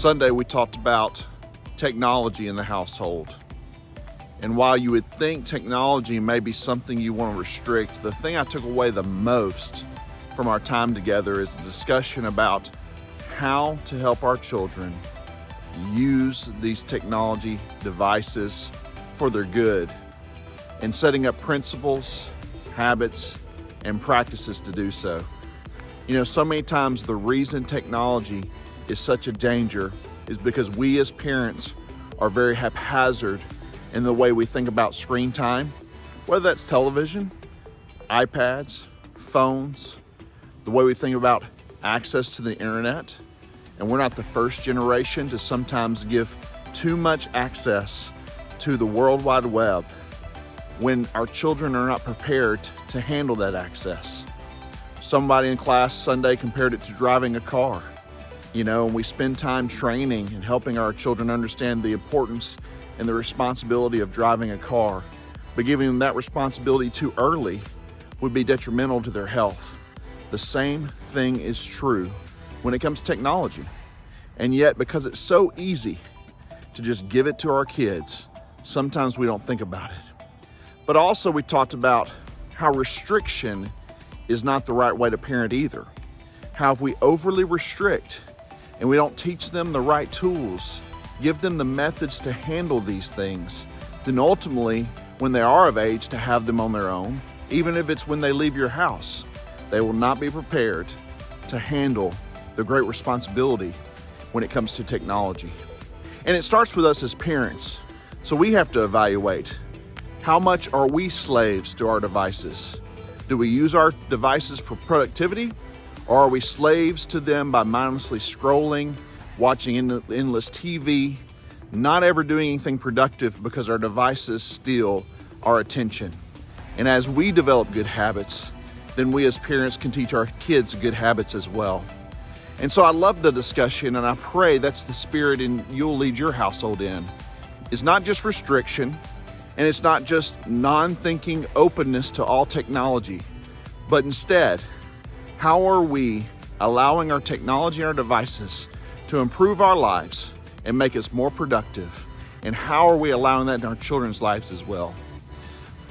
Sunday, we talked about technology in the household. And while you would think technology may be something you want to restrict, the thing I took away the most from our time together is a discussion about how to help our children use these technology devices for their good and setting up principles, habits, and practices to do so. You know, so many times the reason technology is such a danger is because we as parents are very haphazard in the way we think about screen time, whether that's television, iPads, phones, the way we think about access to the internet. And we're not the first generation to sometimes give too much access to the World Wide Web when our children are not prepared to handle that access. Somebody in class Sunday compared it to driving a car. You know, and we spend time training and helping our children understand the importance and the responsibility of driving a car. But giving them that responsibility too early would be detrimental to their health. The same thing is true when it comes to technology. And yet, because it's so easy to just give it to our kids, sometimes we don't think about it. But also we talked about how restriction is not the right way to parent either. How if we overly restrict and we don't teach them the right tools, give them the methods to handle these things, then ultimately, when they are of age to have them on their own, even if it's when they leave your house, they will not be prepared to handle the great responsibility when it comes to technology. And it starts with us as parents. So we have to evaluate, how much are we slaves to our devices? Do we use our devices for productivity, or are we slaves to them by mindlessly scrolling, watching endless TV, not ever doing anything productive because our devices steal our attention? And as we develop good habits, then we as parents can teach our kids good habits as well. And so I love the discussion, and I pray that's the spirit and you'll lead your household in. It's not just restriction, and it's not just non-thinking openness to all technology, but instead, how are we allowing our technology and our devices to improve our lives and make us more productive? And how are we allowing that in our children's lives as well?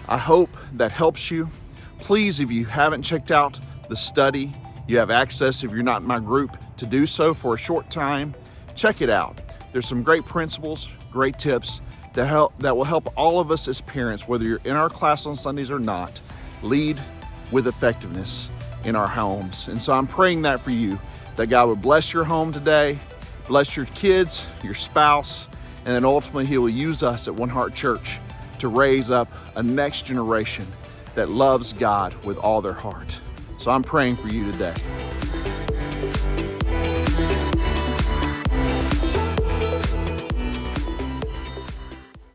I hope that helps you. Please, if you haven't checked out the study, you have access, if you're not in my group, to do so for a short time. Check it out. There's some great principles, great tips that will help all of us as parents, whether you're in our class on Sundays or not, lead with effectiveness in our homes. And so I'm praying that for you, that God would bless your home today, bless your kids, your spouse, and then ultimately He will use us at One Heart Church to raise up a next generation that loves God with all their heart. So I'm praying for you today.